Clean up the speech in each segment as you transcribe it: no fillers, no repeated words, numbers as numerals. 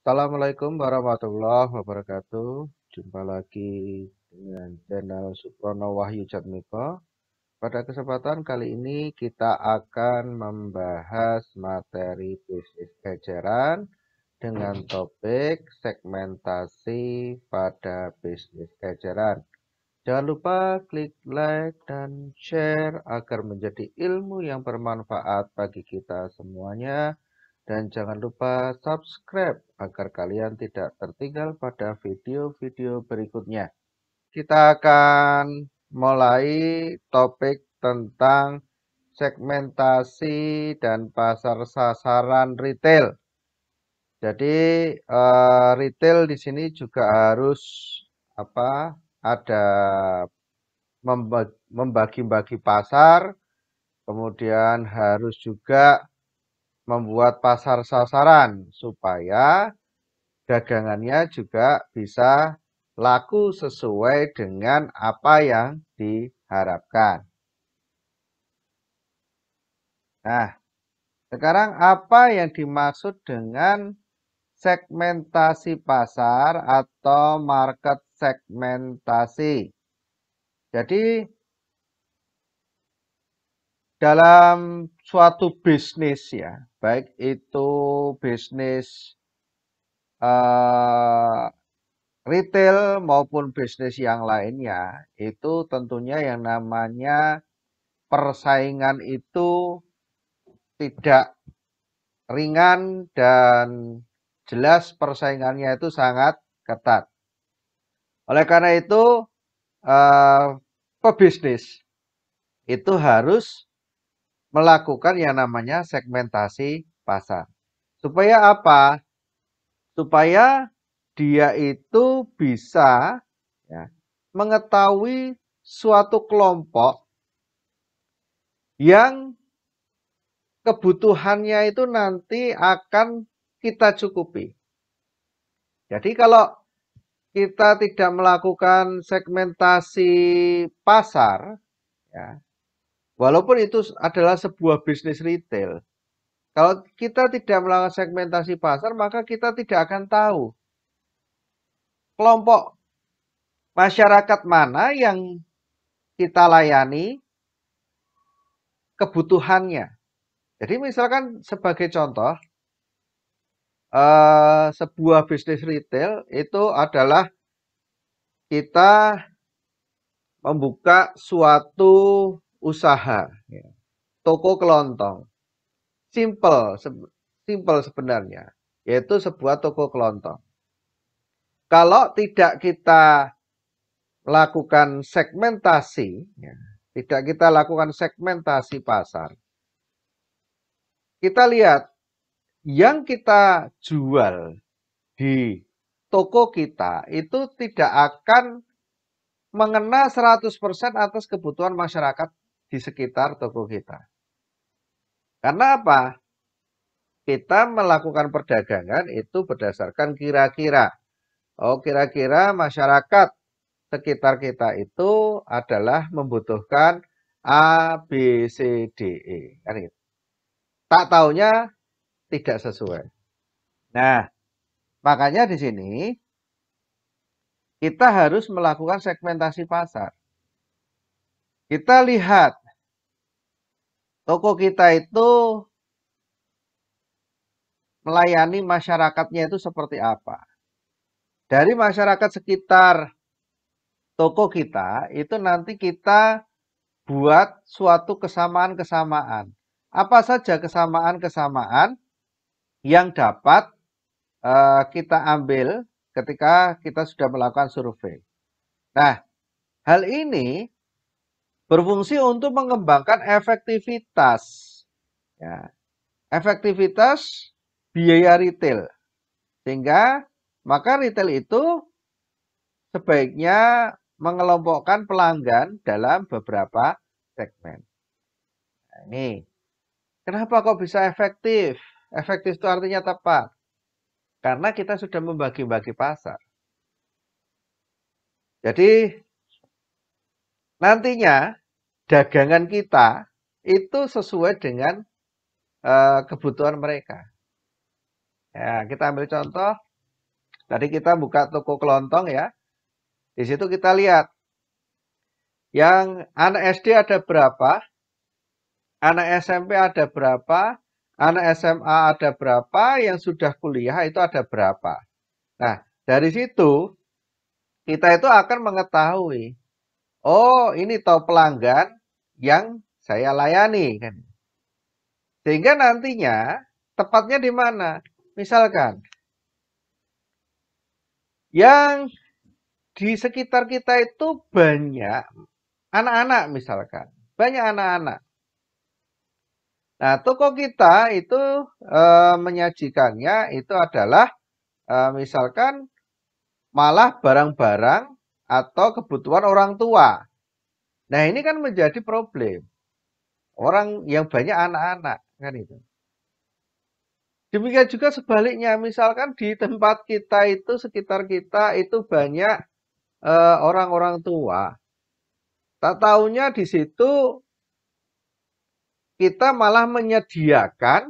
Assalamualaikum warahmatullahi wabarakatuh. Jumpa lagi dengan channel Suprono Wahyu Jatmiko. Pada kesempatan kali ini kita akan membahas materi bisnis eceran dengan topik segmentasi pada bisnis eceran. Jangan lupa klik like dan share agar menjadi ilmu yang bermanfaat bagi kita semuanya. Dan jangan lupa subscribe agar kalian tidak tertinggal pada video-video berikutnya. Kita akan mulai topik tentang segmentasi dan pasar sasaran retail. Jadi retail di sini juga harus ada membagi-bagi pasar, kemudian harus juga membuat pasar sasaran supaya dagangannya juga bisa laku sesuai dengan apa yang diharapkan. Nah, sekarang apa yang dimaksud dengan segmentasi pasar atau market segmentasi? Jadi, dalam suatu bisnis ya, baik itu bisnis retail maupun bisnis yang lainnya, itu tentunya yang namanya persaingan itu tidak ringan dan jelas persaingannya itu sangat ketat. Oleh karena itu, pebisnis itu harus melakukan yang namanya segmentasi pasar. Supaya apa? Supaya dia itu bisa ya, mengetahui suatu kelompok yang kebutuhannya itu nanti akan kita cukupi. Jadi kalau kita tidak melakukan segmentasi pasar, ya, walaupun itu adalah sebuah bisnis retail, kalau kita tidak melakukan segmentasi pasar, maka kita tidak akan tahu kelompok masyarakat mana yang kita layani kebutuhannya. Jadi misalkan sebagai contoh, sebuah bisnis retail itu adalah kita membuka suatu usaha, ya, toko kelontong. Simple sebenarnya, yaitu sebuah toko kelontong. Kalau tidak kita lakukan segmentasi, ya, tidak kita lakukan segmentasi pasar, kita lihat yang kita jual di toko kita itu tidak akan mengena 100% atas kebutuhan masyarakat di sekitar toko kita. Karena apa? Kita melakukan perdagangan itu berdasarkan kira-kira. Oh, kira-kira masyarakat sekitar kita itu adalah membutuhkan A, B, C, D, E. Kan gitu. Tak taunya tidak sesuai. Nah, makanya di sini kita harus melakukan segmentasi pasar. Kita lihat toko kita itu melayani masyarakatnya itu seperti apa. Dari masyarakat sekitar toko kita itu nanti kita buat suatu kesamaan-kesamaan. Apa saja kesamaan-kesamaan yang dapat kita ambil ketika kita sudah melakukan survei. Nah, hal ini berfungsi untuk mengembangkan efektivitas, ya, efektivitas biaya retail. Sehingga maka retail itu sebaiknya mengelompokkan pelanggan dalam beberapa segmen. Nah, ini kenapa kok bisa efektif? Efektif itu artinya tepat. Karena kita sudah membagi-bagi pasar. Jadi nantinya dagangan kita itu sesuai dengan kebutuhan mereka. Ya, kita ambil contoh Tadi kita buka toko kelontong ya. Di situ kita lihat yang anak SD ada berapa, anak SMP ada berapa, anak SMA ada berapa, yang sudah kuliah itu ada berapa. Nah, dari situ kita itu akan mengetahui, oh ini top pelanggan yang saya layani kan. Sehingga nantinya tepatnya di mana? Misalkan yang di sekitar kita itu banyak anak-anak misalkan, banyak anak-anak. Nah, toko kita itu menyajikannya itu adalah misalkan malah barang-barang atau kebutuhan orang tua. Nah, ini kan menjadi problem. Orang yang banyak anak-anak kan itu. Demikian juga sebaliknya, misalkan di tempat kita itu, sekitar kita itu banyak orang-orang tua. Tak taunya di situ kita malah menyediakan,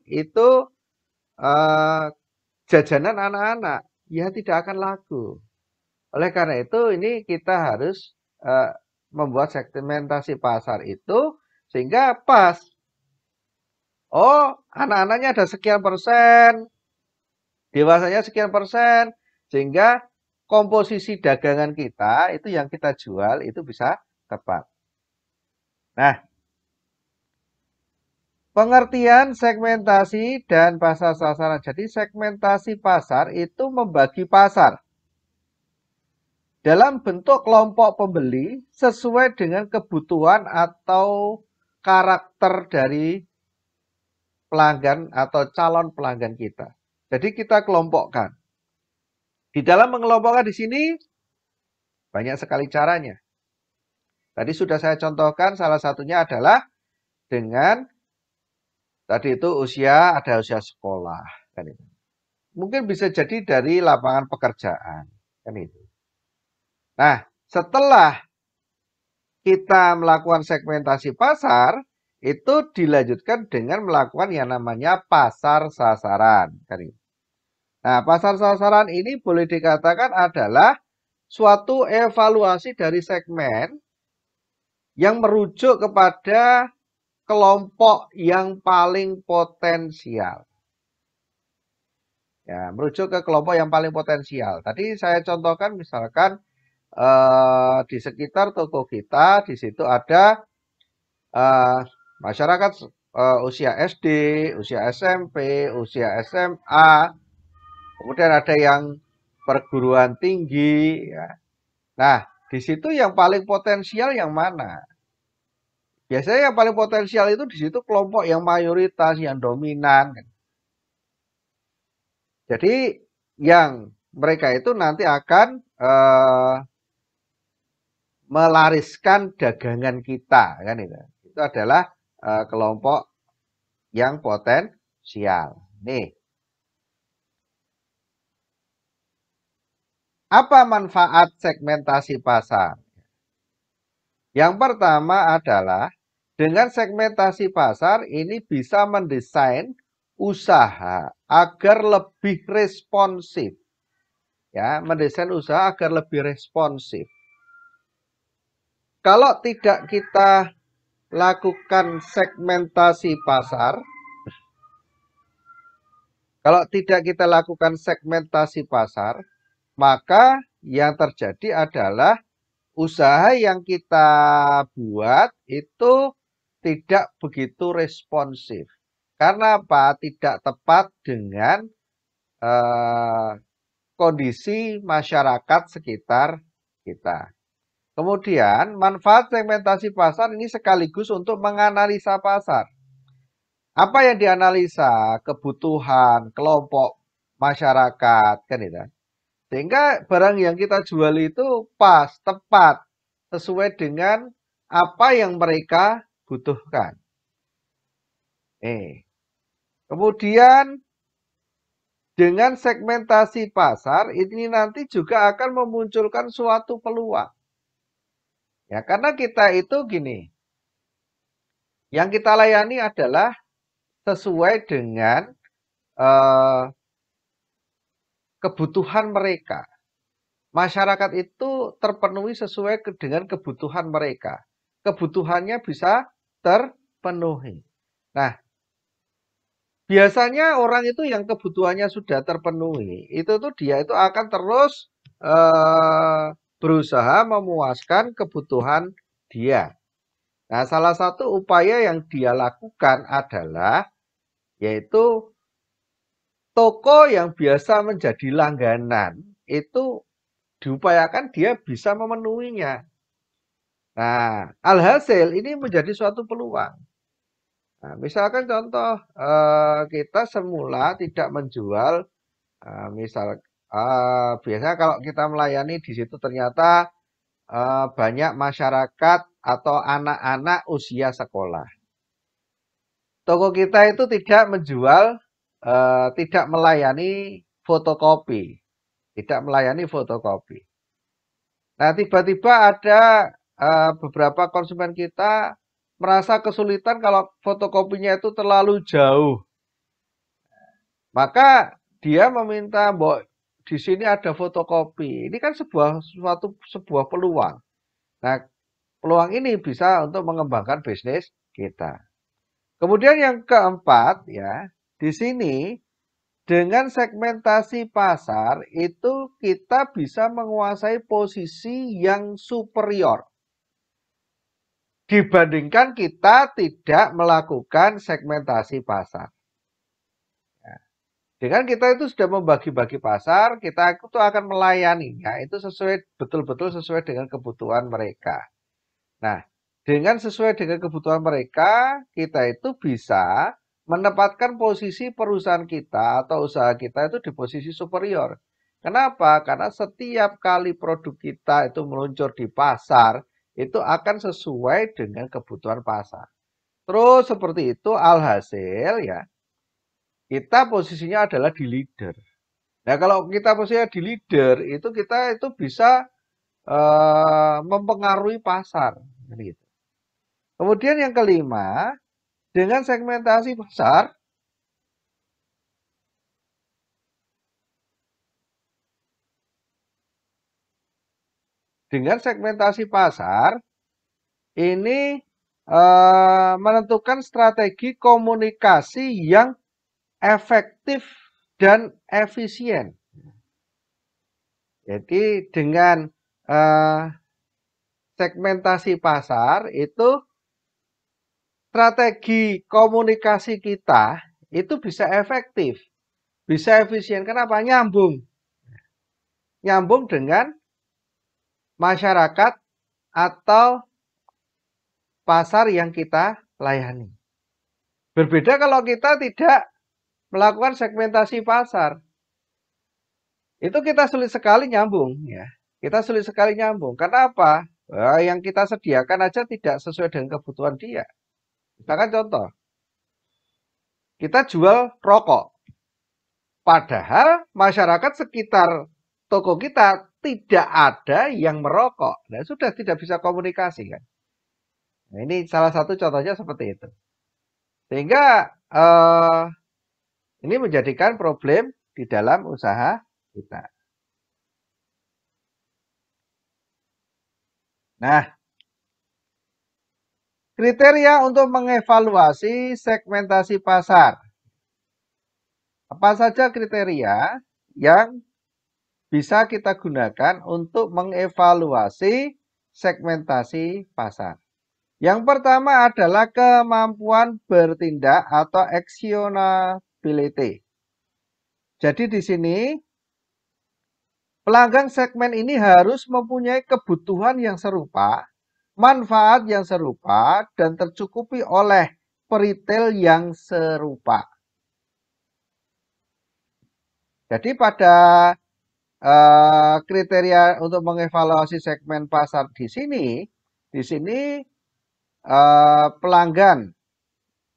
itu eh, jajanan anak-anak. Ya tidak akan laku. Oleh karena itu ini kita harus membuat segmentasi pasar itu sehingga pas. Oh, anak-anaknya ada sekian persen, dewasanya sekian persen, sehingga komposisi dagangan kita itu yang kita jual itu bisa tepat. Nah, pengertian segmentasi dan pasar sasaran. Jadi segmentasi pasar itu membagi pasar dalam bentuk kelompok pembeli sesuai dengan kebutuhan atau karakter dari pelanggan atau calon pelanggan kita. Jadi kita kelompokkan. Di dalam mengelompokkan di sini banyak sekali caranya. Tadi sudah saya contohkan, salah satunya adalah dengan tadi itu ada usia sekolah kan itu. Mungkin bisa jadi dari lapangan pekerjaan kan itu. Nah, setelah kita melakukan segmentasi pasar, itu dilanjutkan dengan melakukan yang namanya pasar sasaran kan itu. Nah, pasar sasaran ini boleh dikatakan adalah suatu evaluasi dari segmen yang merujuk kepada kelompok yang paling potensial. Ya, merujuk ke kelompok yang paling potensial. Tadi saya contohkan misalkan di sekitar toko kita, di situ ada masyarakat usia SD, usia SMP, usia SMA, kemudian ada yang perguruan tinggi. Ya. Nah, di situ yang paling potensial yang mana? Biasanya yang paling potensial itu di situ kelompok yang mayoritas, yang dominan. Jadi yang mereka itu nanti akan melariskan dagangan kita kan itu. Itu adalah kelompok yang potensial. Nih, apa manfaat segmentasi pasar? Yang pertama adalah dengan segmentasi pasar ini bisa mendesain usaha agar lebih responsif. Ya, mendesain usaha agar lebih responsif. Kalau tidak kita lakukan segmentasi pasar, maka yang terjadi adalah usaha yang kita buat itu tidak begitu responsif. Karena apa? Tidak tepat dengan kondisi masyarakat sekitar kita. Kemudian, manfaat segmentasi pasar ini sekaligus untuk menganalisa pasar. Apa yang dianalisa? Kebutuhan kelompok masyarakat, kan itu. Sehingga barang yang kita jual itu pas, tepat, sesuai dengan apa yang mereka butuhkan. Kemudian dengan segmentasi pasar ini nanti juga akan memunculkan suatu peluang. Ya, karena kita itu gini, yang kita layani adalah sesuai dengan kebutuhan mereka. Masyarakat itu terpenuhi sesuai dengan kebutuhan mereka. Kebutuhannya bisa terpenuhi. Nah, biasanya orang itu yang kebutuhannya sudah terpenuhi, itu tuh dia itu akan terus berusaha memuaskan kebutuhan dia. Nah, salah satu upaya yang dia lakukan adalah yaitu toko yang biasa menjadi langganan itu diupayakan dia bisa memenuhinya. Nah, alhasil ini menjadi suatu peluang. Nah, misalkan contoh kita semula tidak menjual, misal biasanya kalau kita melayani di situ ternyata banyak masyarakat atau anak-anak usia sekolah. Toko kita itu tidak menjual, tidak melayani fotokopi, tidak melayani fotokopi. Nah, tiba-tiba ada beberapa konsumen kita merasa kesulitan kalau fotokopinya itu terlalu jauh. Maka dia meminta, "Mbok, di sini ada fotokopi." Ini kan sebuah peluang. Nah, peluang ini bisa untuk mengembangkan bisnis kita. Kemudian yang keempat ya, di sini dengan segmentasi pasar itu kita bisa menguasai posisi yang superior dibandingkan kita tidak melakukan segmentasi pasar. Dengan kita itu sudah membagi-bagi pasar, kita itu akan melayaninya itu betul-betul sesuai dengan kebutuhan mereka. Nah, dengan sesuai dengan kebutuhan mereka, kita itu bisa menempatkan posisi perusahaan kita atau usaha kita itu di posisi superior. Kenapa? Karena setiap kali produk kita itu meluncur di pasar, itu akan sesuai dengan kebutuhan pasar. Terus seperti itu, alhasil ya, kita posisinya adalah di leader. Nah, kalau kita posisinya di leader, itu kita itu bisa mempengaruhi pasar. Gitu. Kemudian yang kelima, dengan segmentasi pasar, ini menentukan strategi komunikasi yang efektif dan efisien. Jadi dengan segmentasi pasar itu strategi komunikasi kita itu bisa efektif, bisa efisien. Kenapa? Nyambung. Nyambung dengan masyarakat atau pasar yang kita layani. Berbeda kalau kita tidak melakukan segmentasi pasar. Itu kita sulit sekali nyambung ya. Kita sulit sekali nyambung. Karena apa? Yang kita sediakan aja tidak sesuai dengan kebutuhan dia. Misalkan contoh, kita jual rokok. Padahal masyarakat sekitar toko kita tidak ada yang merokok. Nah, sudah tidak bisa komunikasi kan. Nah, ini salah satu contohnya seperti itu. Sehingga ini menjadikan problem di dalam usaha kita. Nah, kriteria untuk mengevaluasi segmentasi pasar. Apa saja kriteria yang bisa kita gunakan untuk mengevaluasi segmentasi pasar? Yang pertama adalah kemampuan bertindak atau actionability. Jadi di sini pelanggan segmen ini harus mempunyai kebutuhan yang serupa, manfaat yang serupa, dan tercukupi oleh peritel yang serupa. Jadi pada kriteria untuk mengevaluasi segmen pasar di sini pelanggan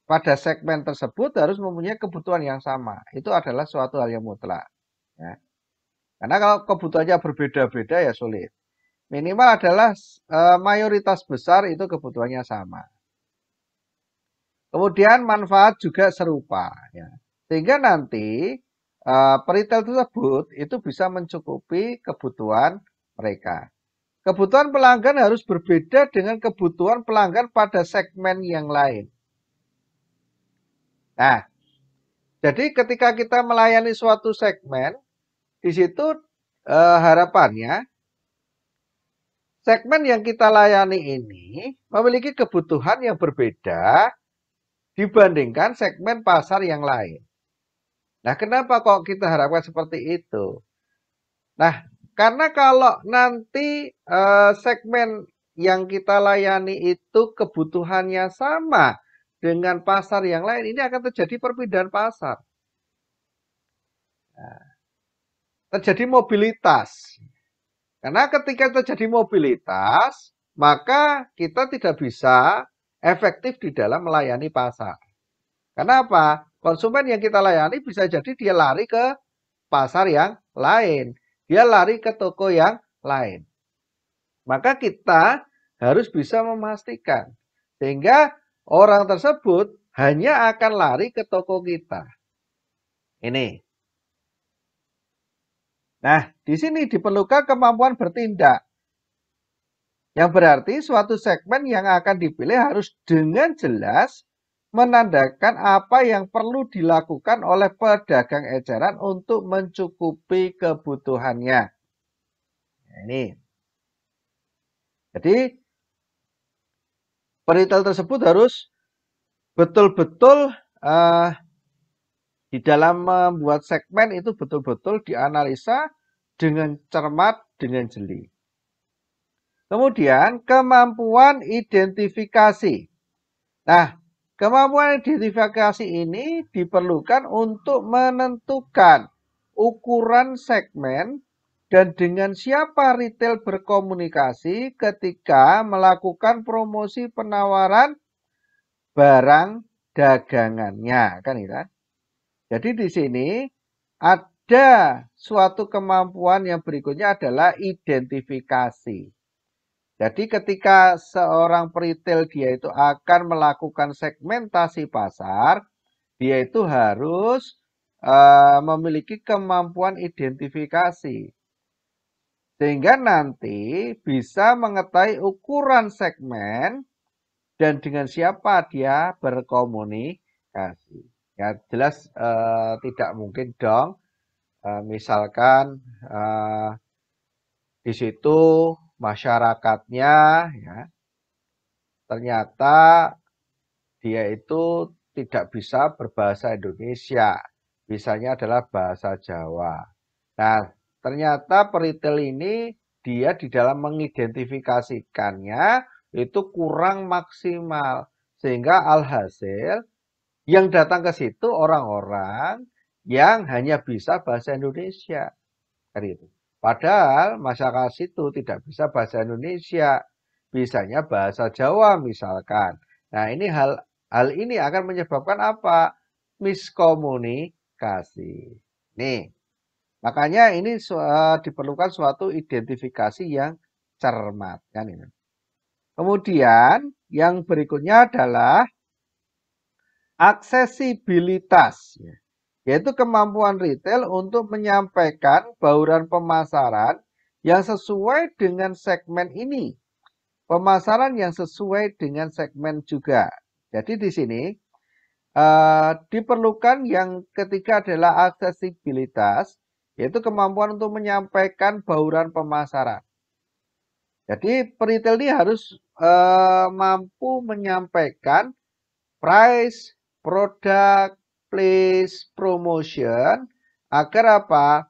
pada segmen tersebut harus mempunyai kebutuhan yang sama. Itu adalah suatu hal yang mutlak. Ya. Karena kalau kebutuhannya berbeda-beda ya sulit. Minimal adalah mayoritas besar itu kebutuhannya sama. Kemudian manfaat juga serupa. Ya. Sehingga nanti peritel tersebut itu bisa mencukupi kebutuhan mereka. Kebutuhan pelanggan harus berbeda dengan kebutuhan pelanggan pada segmen yang lain. Nah, jadi ketika kita melayani suatu segmen, di situ harapannya segmen yang kita layani ini memiliki kebutuhan yang berbeda dibandingkan segmen pasar yang lain. Nah, kenapa kok kita harapkan seperti itu? Nah, karena kalau nanti segmen yang kita layani itu kebutuhannya sama dengan pasar yang lain, ini akan terjadi perpindahan pasar. Nah, terjadi mobilitas. Karena ketika terjadi mobilitas, maka kita tidak bisa efektif di dalam melayani pasar. Kenapa? Konsumen yang kita layani bisa jadi dia lari ke pasar yang lain. Dia lari ke toko yang lain. Maka kita harus bisa memastikan. Sehingga orang tersebut hanya akan lari ke toko kita. Ini. Nah, di sini diperlukan kemampuan bertindak. Yang berarti suatu segmen yang akan dipilih harus dengan jelas menandakan apa yang perlu dilakukan oleh pedagang eceran untuk mencukupi kebutuhannya. Nah, ini. Jadi peritel tersebut harus betul-betul di dalam membuat segmen itu betul-betul dianalisa dengan cermat, dengan jeli. Kemudian kemampuan identifikasi. Nah, kemampuan identifikasi ini diperlukan untuk menentukan ukuran segmen dan dengan siapa retail berkomunikasi ketika melakukan promosi penawaran barang dagangannya, kan gitu. Jadi di sini ada suatu kemampuan yang berikutnya adalah identifikasi. Jadi ketika seorang peritel dia itu akan melakukan segmentasi pasar, dia itu harus memiliki kemampuan identifikasi. Sehingga nanti bisa mengetahui ukuran segmen dan dengan siapa dia berkomunikasi. Ya jelas tidak mungkin dong. Misalkan di situ masyarakatnya ya ternyata dia itu tidak bisa berbahasa Indonesia, bisanya adalah bahasa Jawa. Nah, ternyata peritel ini dia di dalam mengidentifikasikannya itu kurang maksimal, sehingga alhasil yang datang ke situ orang-orang yang hanya bisa bahasa Indonesia. Kan itu. Padahal masyarakat situ tidak bisa bahasa Indonesia, bisanya bahasa Jawa misalkan. Nah, ini hal ini akan menyebabkan apa? Miskomunikasi. Nih, makanya ini diperlukan suatu identifikasi yang cermat kan ini. Kemudian yang berikutnya adalah aksesibilitas, yaitu kemampuan retail untuk menyampaikan bauran pemasaran yang sesuai dengan segmen ini. Pemasaran yang sesuai dengan segmen juga. Jadi di sini diperlukan yang ketiga adalah aksesibilitas, yaitu kemampuan untuk menyampaikan bauran pemasaran. Jadi peritel ini harus mampu menyampaikan price, produk, place, promotion, agar apa?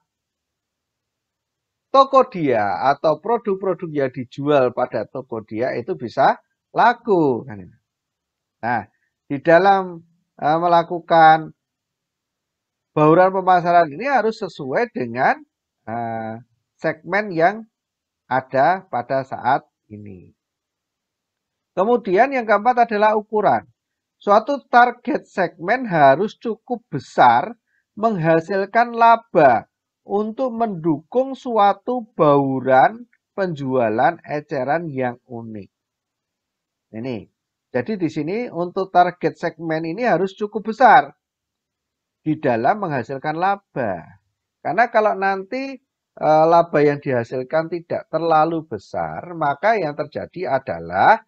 Toko dia atau produk-produk yang dijual pada toko dia itu bisa laku. Nah, di dalam melakukan bauran pemasaran ini harus sesuai dengan segmen yang ada pada saat ini. Kemudian yang keempat adalah ukuran. Suatu target segmen harus cukup besar menghasilkan laba untuk mendukung suatu bauran penjualan eceran yang unik. Ini. Jadi di sini untuk target segmen ini harus cukup besar. di dalam menghasilkan laba. Karena kalau nanti laba yang dihasilkan tidak terlalu besar, maka yang terjadi adalah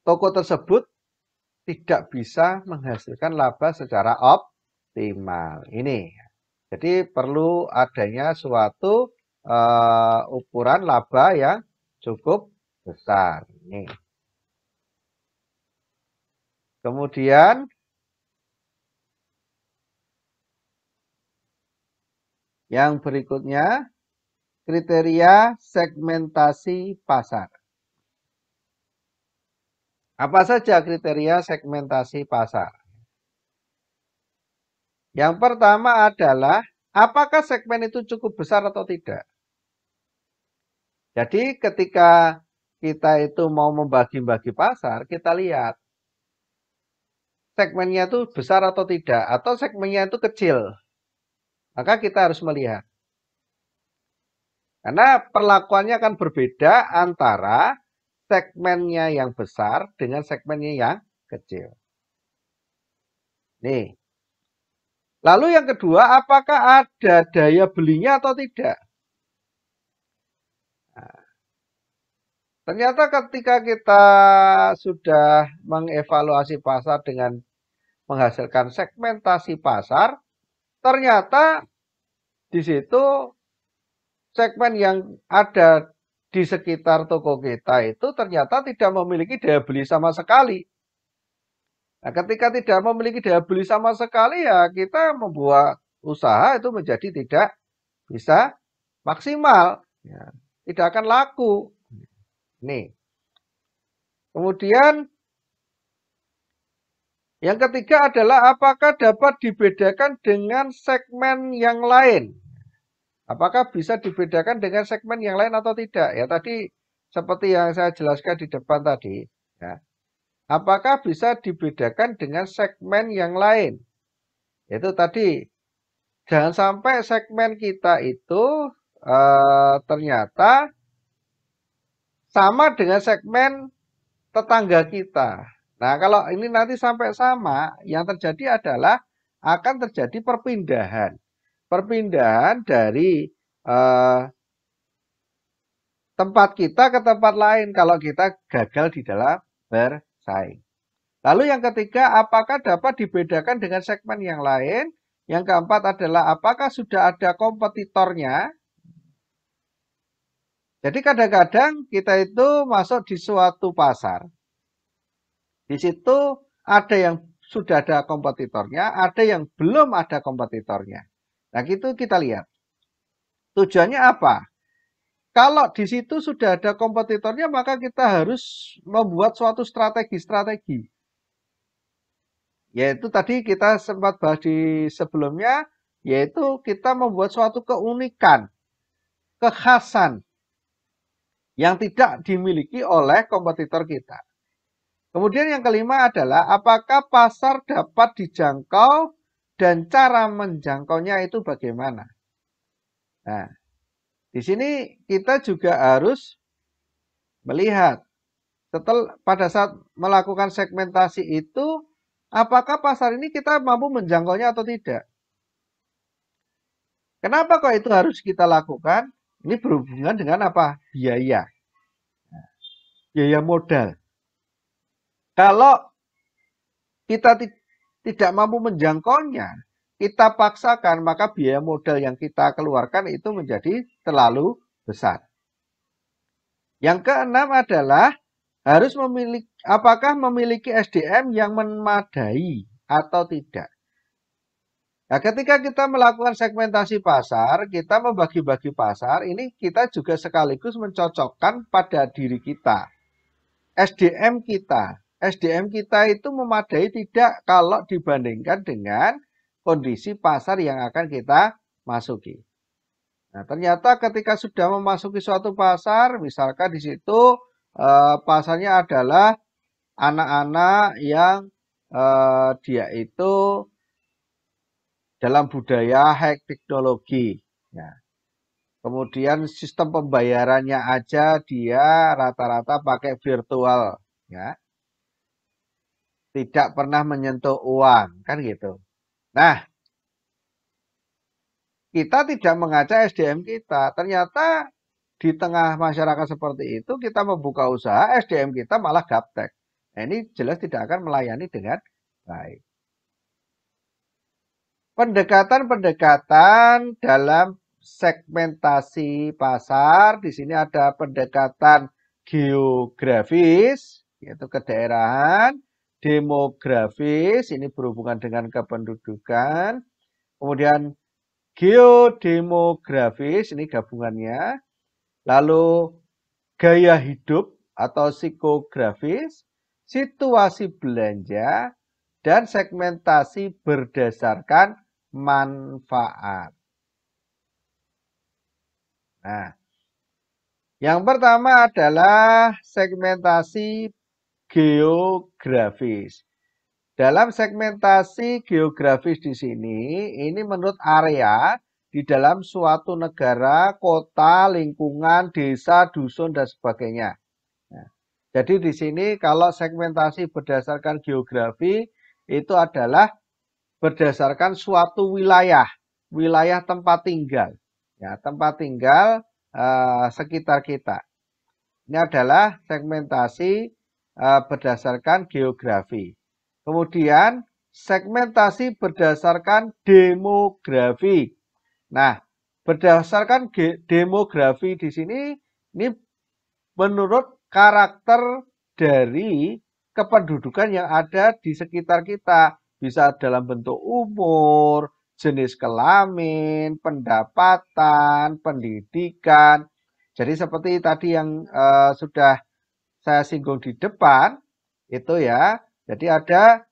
toko tersebut tidak bisa menghasilkan laba secara optimal. Ini. Jadi perlu adanya suatu ukuran laba yang cukup besar. Ini. Kemudian yang berikutnya kriteria segmentasi pasar. Apa saja kriteria segmentasi pasar? Yang pertama adalah apakah segmen itu cukup besar atau tidak. Jadi ketika kita itu mau membagi-bagi pasar, kita lihat segmennya itu besar atau tidak, atau segmennya itu kecil. Maka kita harus melihat. Karena perlakuannya akan berbeda antara segmennya yang besar dengan segmennya yang kecil. Nih. Lalu yang kedua, apakah ada daya belinya atau tidak? Nah, ternyata ketika kita sudah mengevaluasi pasar dengan menghasilkan segmentasi pasar, ternyata di situ segmen yang ada di sekitar toko kita itu ternyata tidak memiliki daya beli sama sekali. Nah, ketika tidak memiliki daya beli sama sekali, ya kita membuat usaha itu menjadi tidak bisa maksimal. Ya, tidak akan laku. Nih. Kemudian yang ketiga adalah apakah dapat dibedakan dengan segmen yang lain. Apakah bisa dibedakan dengan segmen yang lain atau tidak? Ya tadi seperti yang saya jelaskan di depan tadi. Ya. Apakah bisa dibedakan dengan segmen yang lain? Itu tadi, jangan sampai segmen kita itu ternyata sama dengan segmen tetangga kita. Nah, kalau ini nanti sampai sama, yang terjadi adalah akan terjadi perpindahan. Perpindahan dari tempat kita ke tempat lain kalau kita gagal di dalam bersaing. Lalu yang ketiga, apakah dapat dibedakan dengan segmen yang lain? Yang keempat adalah apakah sudah ada kompetitornya? Jadi kadang-kadang kita itu masuk di suatu pasar. Di situ ada yang sudah ada kompetitornya, ada yang belum ada kompetitornya. Nah, itu kita lihat. Tujuannya apa? Kalau di situ sudah ada kompetitornya, maka kita harus membuat suatu strategi-strategi. Yaitu tadi kita sempat bahas di sebelumnya, yaitu kita membuat suatu keunikan, kekhasan yang tidak dimiliki oleh kompetitor kita. Kemudian yang kelima adalah apakah pasar dapat dijangkau dan cara menjangkaunya itu bagaimana. Nah, di sini kita juga harus melihat pada saat melakukan segmentasi itu, apakah pasar ini kita mampu menjangkaunya atau tidak. Kenapa kok itu harus kita lakukan? Ini berhubungan dengan apa? Biaya. Biaya modal. Kalau kita tidak mampu menjangkaunya, kita paksakan, maka biaya modal yang kita keluarkan itu menjadi terlalu besar. Yang keenam adalah harus apakah memiliki SDM yang memadai atau tidak. Nah, ketika kita melakukan segmentasi pasar, kita membagi-bagi pasar, ini kita juga sekaligus mencocokkan pada diri kita. SDM kita. SDM kita itu memadai tidak kalau dibandingkan dengan kondisi pasar yang akan kita masuki. Nah, ternyata ketika sudah memasuki suatu pasar, misalkan di situ pasarnya adalah anak-anak yang dia itu dalam budaya high teknologi. Ya. Kemudian sistem pembayarannya aja dia rata-rata pakai virtual. Ya. tidak pernah menyentuh uang, kan gitu. Nah, kita tidak mengajak SDM kita. Ternyata di tengah masyarakat seperti itu, kita membuka usaha, SDM kita malah gaptek. Nah, ini jelas tidak akan melayani dengan baik. Pendekatan-pendekatan dalam segmentasi pasar, di sini ada pendekatan geografis, yaitu kedaerahan, demografis, ini berhubungan dengan kependudukan, kemudian geodemografis, ini gabungannya, lalu gaya hidup atau psikografis, situasi belanja, dan segmentasi berdasarkan manfaat. Nah, yang pertama adalah segmentasi geografis. Dalam segmentasi geografis di sini, ini menurut area di dalam suatu negara, kota, lingkungan, desa, dusun, dan sebagainya. Nah, jadi di sini kalau segmentasi berdasarkan geografi itu adalah berdasarkan suatu wilayah, wilayah tempat tinggal. Ya, tempat tinggal sekitar kita. Ini adalah segmentasi berdasarkan geografi. Kemudian segmentasi berdasarkan demografi. Nah, berdasarkan demografi di sini ini menurut karakter dari kependudukan yang ada di sekitar kita. Bisa dalam bentuk umur, jenis kelamin, pendapatan, pendidikan. Jadi seperti tadi yang sudah saya singgung di depan, itu ya. Jadi ada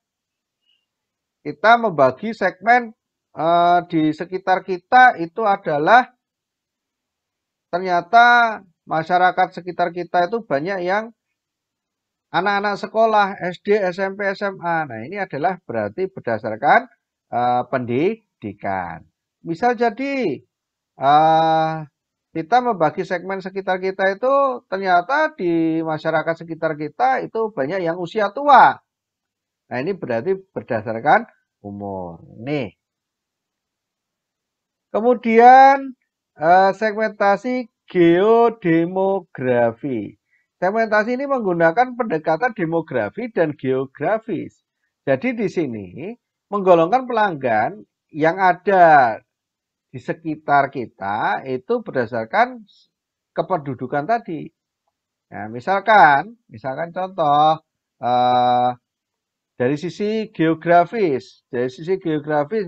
kita membagi segmen di sekitar kita itu adalah ternyata masyarakat sekitar kita itu banyak yang anak-anak sekolah SD, SMP, SMA. Nah, ini adalah berarti berdasarkan pendidikan. Misal jadi kita membagi segmen sekitar kita itu ternyata di masyarakat sekitar kita itu banyak yang usia tua. Nah, ini berarti berdasarkan umur. Nih. Kemudian segmentasi geodemografi. Segmentasi ini menggunakan pendekatan demografi dan geografis. Jadi di sini menggolongkan pelanggan yang ada di sekitar kita itu berdasarkan kependudukan tadi. Nah, misalkan contoh dari sisi geografis,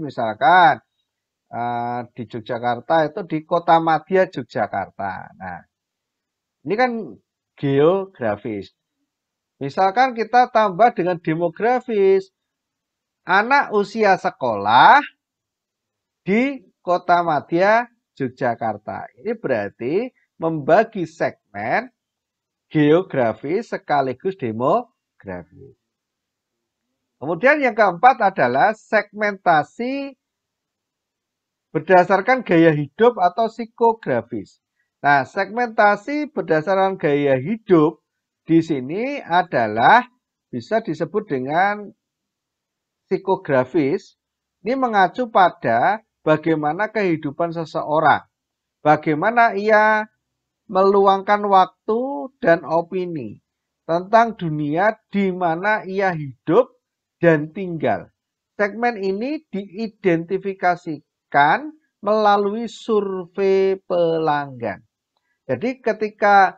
misalkan di Yogyakarta itu di Kota Madya Yogyakarta. Nah, ini kan geografis. Misalkan kita tambah dengan demografis, anak usia sekolah di Kota Madya Yogyakarta. Ini berarti membagi segmen geografis sekaligus demografis. Kemudian yang keempat adalah segmentasi berdasarkan gaya hidup atau psikografis. Nah, segmentasi berdasarkan gaya hidup di sini adalah bisa disebut dengan psikografis. Ini mengacu pada bagaimana kehidupan seseorang, bagaimana ia meluangkan waktu dan opini tentang dunia di mana ia hidup dan tinggal. Segmen ini diidentifikasikan melalui survei pelanggan. Jadi ketika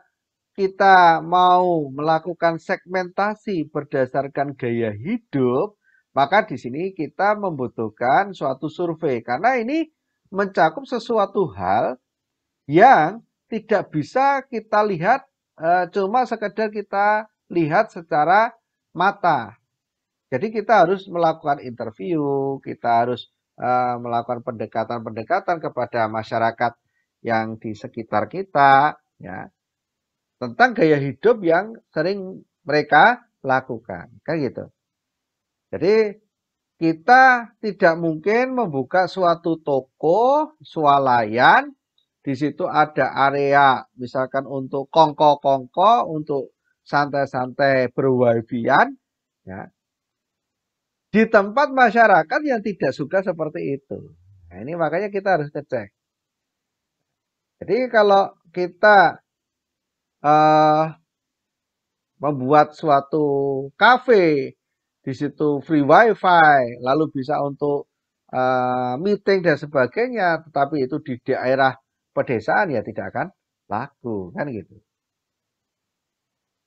kita mau melakukan segmentasi berdasarkan gaya hidup, maka di sini kita membutuhkan suatu survei karena ini mencakup sesuatu hal yang tidak bisa kita lihat cuma sekedar kita lihat secara mata. Jadi kita harus melakukan interview, kita harus melakukan pendekatan-pendekatan kepada masyarakat yang di sekitar kita, ya, tentang gaya hidup yang sering mereka lakukan, kan gitu. Jadi kita tidak mungkin membuka suatu toko swalayan, di situ ada area misalkan untuk kongko-kongko, untuk santai-santai berwifian, ya. di tempat masyarakat yang tidak suka seperti itu. Nah, ini makanya kita harus ngecek. Jadi kalau kita uh, membuat suatu kafe, di situ free wifi, lalu bisa untuk meeting dan sebagainya, tetapi itu di daerah pedesaan ya tidak akan laku, kan gitu.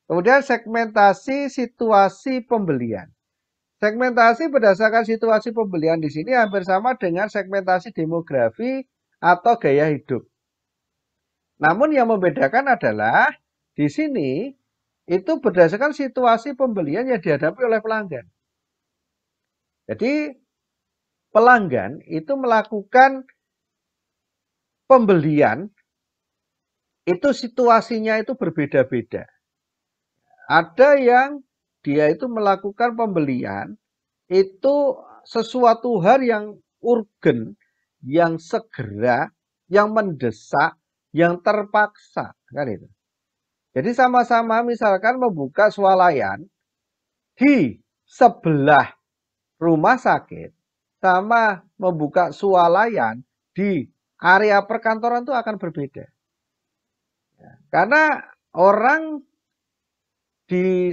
Kemudian segmentasi situasi pembelian. Segmentasi berdasarkan situasi pembelian di sini hampir sama dengan segmentasi demografi atau gaya hidup. Namun yang membedakan adalah di sini itu berdasarkan situasi pembelian yang dihadapi oleh pelanggan. Jadi pelanggan itu melakukan pembelian itu situasinya itu berbeda-beda. Ada yang dia itu melakukan pembelian itu sesuatu hal yang urgen, yang segera, yang mendesak, yang terpaksa, kan itu. Jadi sama-sama misalkan membuka swalayan di sebelah rumah sakit sama membuka swalayan di area perkantoran itu akan berbeda. Karena orang di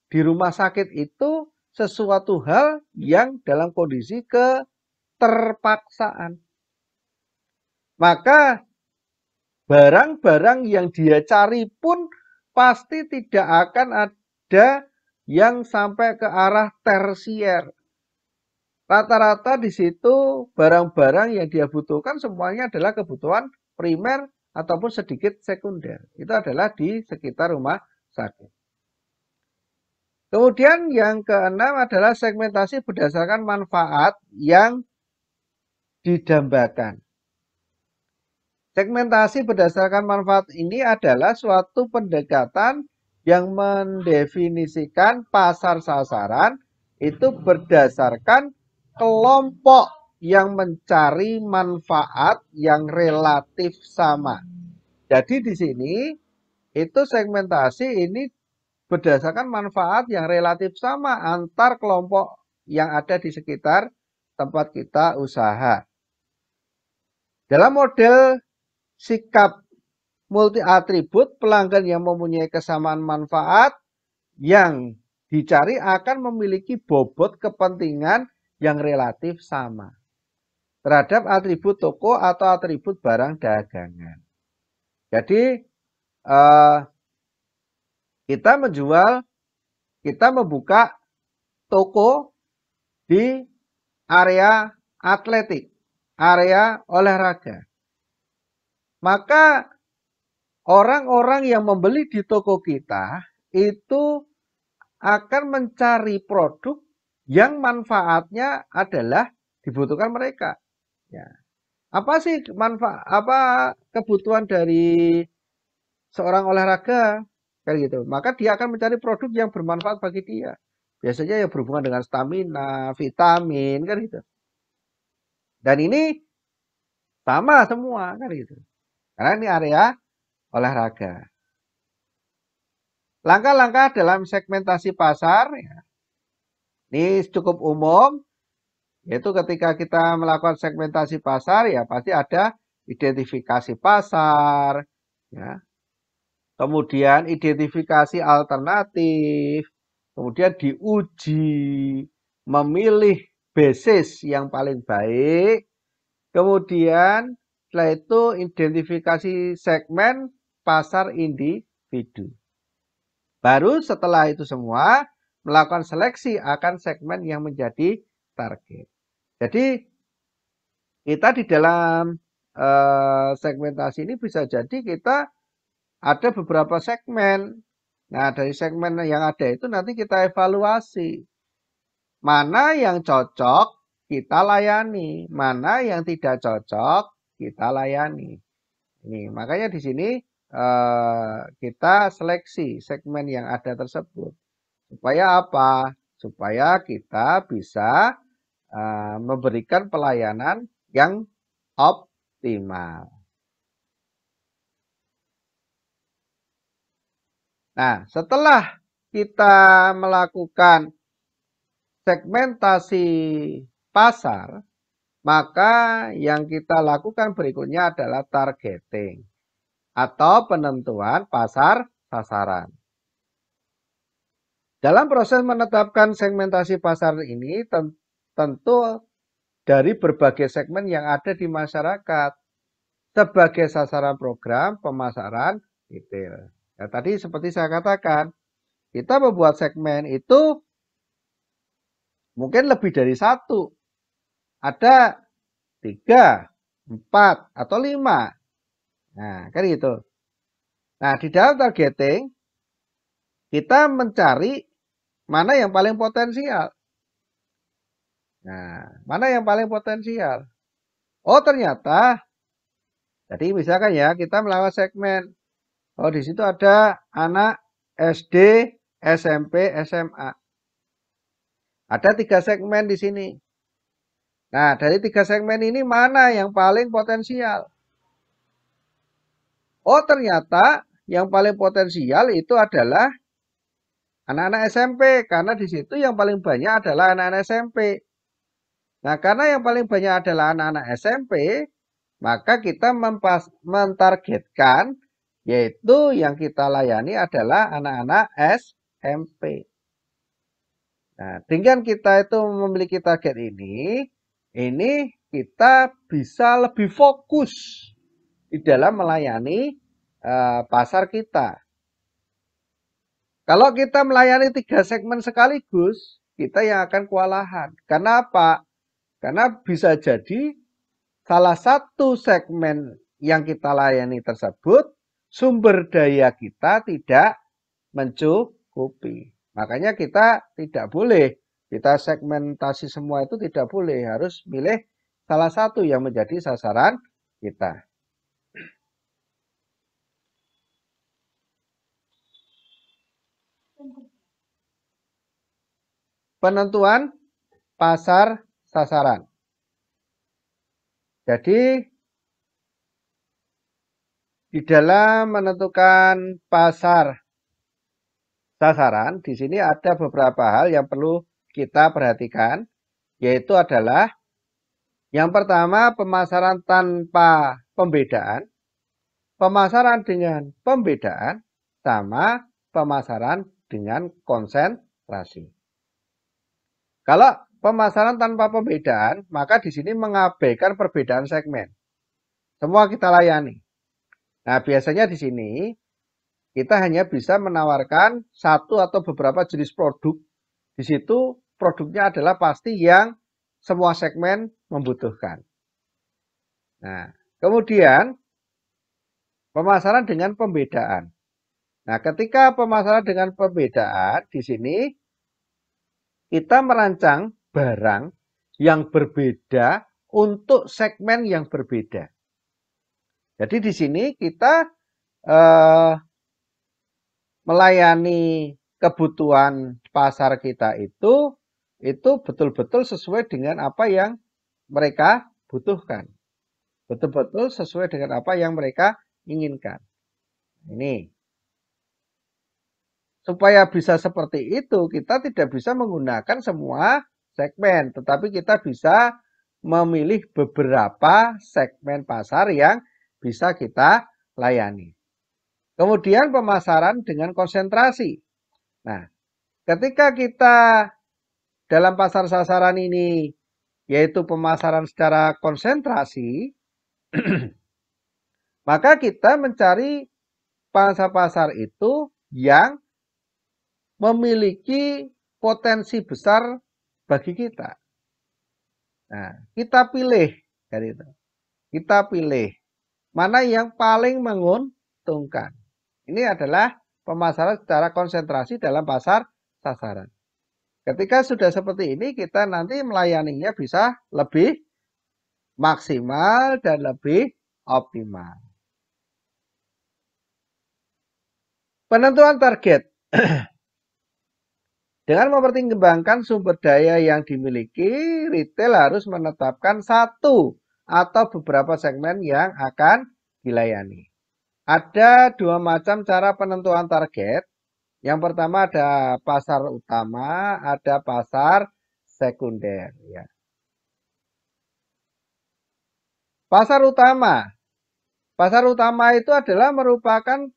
di rumah sakit itu sesuatu hal yang dalam kondisi keterpaksaan. Maka barang-barang yang dia cari pun pasti tidak akan ada yang sampai ke arah tersier. Rata-rata di situ barang-barang yang dia butuhkan semuanya adalah kebutuhan primer ataupun sedikit sekunder. Itu adalah di sekitar rumah sakit. Kemudian yang keenam adalah segmentasi berdasarkan manfaat yang didambakan. Segmentasi berdasarkan manfaat ini adalah suatu pendekatan yang mendefinisikan pasar sasaran itu berdasarkan kelompok yang mencari manfaat yang relatif sama. Jadi di sini itu segmentasi ini berdasarkan manfaat yang relatif sama antar kelompok yang ada di sekitar tempat kita usaha. Dalam model sikap multi atribut, pelanggan yang mempunyai kesamaan manfaat yang dicari akan memiliki bobot kepentingan yang relatif sama terhadap atribut toko atau atribut barang dagangan. Jadi kita membuka toko di area atletik, area olahraga. Maka orang-orang yang membeli di toko kita itu akan mencari produk yang manfaatnya adalah dibutuhkan mereka. Ya. Apa sih kebutuhan dari seorang olahraga? Kayak gitu. Maka dia akan mencari produk yang bermanfaat bagi dia. Biasanya yang berhubungan dengan stamina, vitamin, kan gitu. Dan ini sama semua, kan gitu. Karena ini area olahraga. Langkah-langkah dalam segmentasi pasar, ya, ini cukup umum, yaitu ketika kita melakukan segmentasi pasar, ya pasti ada identifikasi pasar, ya, kemudian identifikasi alternatif, kemudian diuji, memilih basis yang paling baik, kemudian setelah itu identifikasi segmen pasar individu. Baru setelah itu semua melakukan seleksi akan segmen yang menjadi target. Jadi kita di dalam segmentasi ini bisa jadi kita ada beberapa segmen. Nah, dari segmen yang ada itu nanti kita evaluasi. Mana yang cocok kita layani, mana yang tidak cocok kita layani. Ini makanya di sini kita seleksi segmen yang ada tersebut. Supaya apa? Supaya kita bisa memberikan pelayanan yang optimal. Nah, setelah kita melakukan segmentasi pasar, maka yang kita lakukan berikutnya adalah targeting atau penentuan pasar sasaran. Dalam proses menetapkan segmentasi pasar ini tentu dari berbagai segmen yang ada di masyarakat sebagai sasaran program pemasaran retail. Ya, tadi seperti saya katakan, kita membuat segmen itu mungkin lebih dari satu. Ada 3, 4, atau 5. Nah, kan gitu. Nah, di dalam targeting, kita mencari mana yang paling potensial. Nah, mana yang paling potensial? Oh, ternyata, jadi misalkan ya, kita melakukan segmen. Oh, di situ ada anak SD, SMP, SMA. Ada 3 segmen di sini. Nah, dari 3 segmen ini mana yang paling potensial? Oh, ternyata yang paling potensial itu adalah anak-anak SMP. Karena di situ yang paling banyak adalah anak-anak SMP. Nah, karena yang paling banyak adalah anak-anak SMP, maka kita mentargetkan, yaitu yang kita layani adalah anak-anak SMP. Nah, dengan kita itu memiliki target ini kita bisa lebih fokus di dalam melayani pasar kita. Kalau kita melayani 3 segmen sekaligus, kita yang akan kewalahan. Karena apa? Karena bisa jadi salah satu segmen yang kita layani tersebut, sumber daya kita tidak mencukupi. Makanya kita tidak boleh, kita segmentasi semua itu tidak boleh, harus pilih salah satu yang menjadi sasaran kita. Penentuan pasar sasaran. Jadi di dalam menentukan pasar sasaran, di sini ada beberapa hal yang perlu kita perhatikan, yaitu adalah yang pertama pemasaran tanpa pembedaan, pemasaran dengan pembedaan, sama pemasaran dengan konsentrasi. Kalau pemasaran tanpa pembedaan, maka di sini mengabaikan perbedaan segmen. Semua kita layani. Nah, biasanya di sini kita hanya bisa menawarkan satu atau beberapa jenis produk. Di situ produknya adalah pasti yang semua segmen membutuhkan. Nah, kemudian pemasaran dengan pembedaan. Nah, ketika pemasaran dengan pembedaan, di sini kita merancang barang yang berbeda untuk segmen yang berbeda. Jadi di sini kita melayani kebutuhan pasar kita itu betul-betul sesuai dengan apa yang mereka butuhkan. Betul-betul sesuai dengan apa yang mereka inginkan. Ini. Supaya bisa seperti itu, kita tidak bisa menggunakan semua segmen, tetapi kita bisa memilih beberapa segmen pasar yang bisa kita layani. Kemudian pemasaran dengan konsentrasi. Nah, ketika kita dalam pasar sasaran ini, yaitu pemasaran secara konsentrasi, maka kita mencari pasar-pasar itu yang memiliki potensi besar bagi kita. Nah, kita pilih dari itu. Kita pilih mana yang paling menguntungkan. Ini adalah pemasaran secara konsentrasi dalam pasar sasaran. Ketika sudah seperti ini, kita nanti melayaninya bisa lebih maksimal dan lebih optimal. Penentuan target. Dengan mempertimbangkan sumber daya yang dimiliki, retail harus menetapkan satu atau beberapa segmen yang akan dilayani. Ada 2 macam cara penentuan target. Yang pertama ada pasar utama, ada pasar sekunder ya. Pasar utama. Pasar utama itu adalah merupakan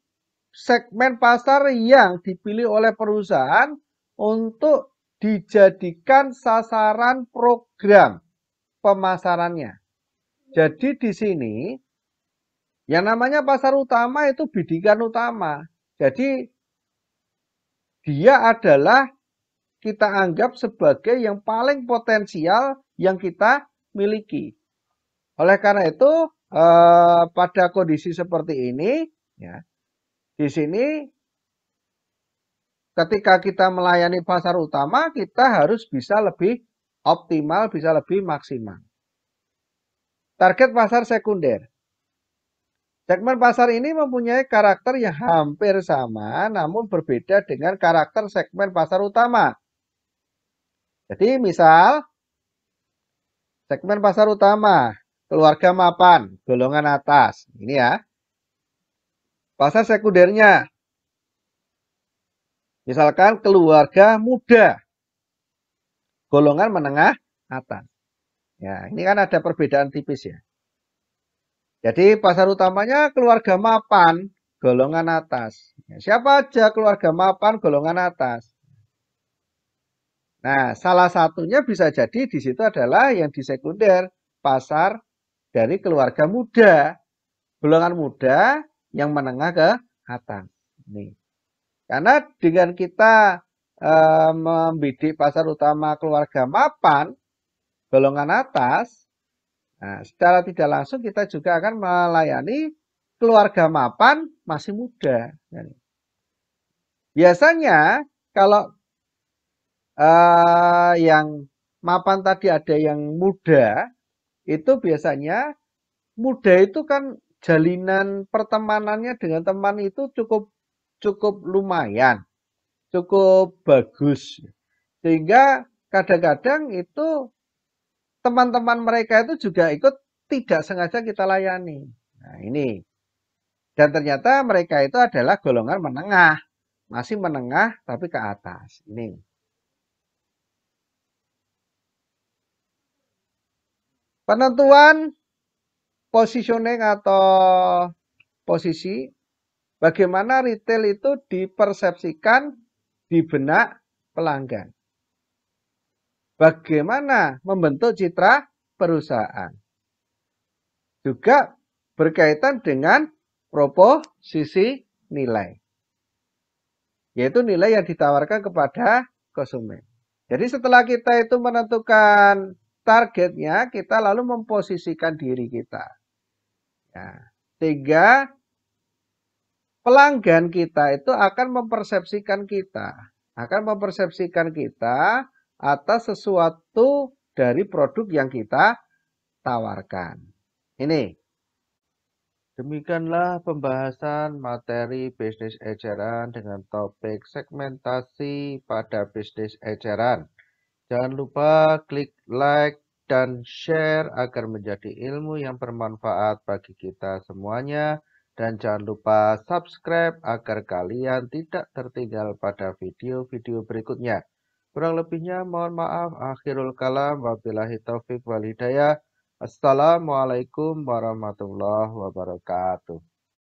segmen pasar yang dipilih oleh perusahaan untuk dijadikan sasaran program pemasarannya. Jadi di sini yang namanya pasar utama itu bidikan utama. Jadi dia adalah kita anggap sebagai yang paling potensial yang kita miliki. Oleh karena itu pada kondisi seperti ini ya, di sini ketika kita melayani pasar utama, kita harus bisa lebih optimal, bisa lebih maksimal. Target pasar sekunder. Segmen pasar ini mempunyai karakter yang hampir sama, namun berbeda dengan karakter segmen pasar utama. Jadi misal, segmen pasar utama, keluarga mapan, golongan atas. Ini ya. Pasar sekundernya, misalkan keluarga muda, golongan menengah atas. Ya, ini kan ada perbedaan tipis ya. Jadi pasar utamanya keluarga mapan, golongan atas. Ya, siapa aja keluarga mapan, golongan atas. Nah, salah satunya bisa jadi di situ adalah yang di sekunder, pasar dari keluarga muda, golongan muda yang menengah ke atas. Nih. Karena dengan kita membidik pasar utama keluarga mapan, golongan atas, nah, secara tidak langsung kita juga akan melayani keluarga mapan masih muda. Biasanya kalau yang mapan tadi ada yang muda, itu biasanya muda itu kan jalinan pertemanannya dengan teman itu cukup lumayan, cukup bagus. Sehingga kadang-kadang itu teman-teman mereka itu juga ikut tidak sengaja kita layani. Nah, ini. Dan ternyata mereka itu adalah golongan menengah. Masih menengah tapi ke atas. Ini. Penentuan positioning atau posisi, bagaimana retail itu dipersepsikan di benak pelanggan. Bagaimana membentuk citra perusahaan. Juga berkaitan dengan proposisi nilai. Yaitu nilai yang ditawarkan kepada konsumen. Jadi setelah kita itu menentukan targetnya, kita lalu memposisikan diri kita. Ya, sehingga pelanggan kita itu akan mempersepsikan kita atas sesuatu dari produk yang kita tawarkan. Ini. Demikianlah pembahasan materi bisnis eceran dengan topik segmentasi pada bisnis eceran. Jangan lupa klik like dan share agar menjadi ilmu yang bermanfaat bagi kita semuanya. Dan jangan lupa subscribe agar kalian tidak tertinggal pada video-video berikutnya. Kurang lebihnya mohon maaf. Akhirul kalam. Wabillahi taufiq wal hidayah. Assalamualaikum warahmatullahi wabarakatuh.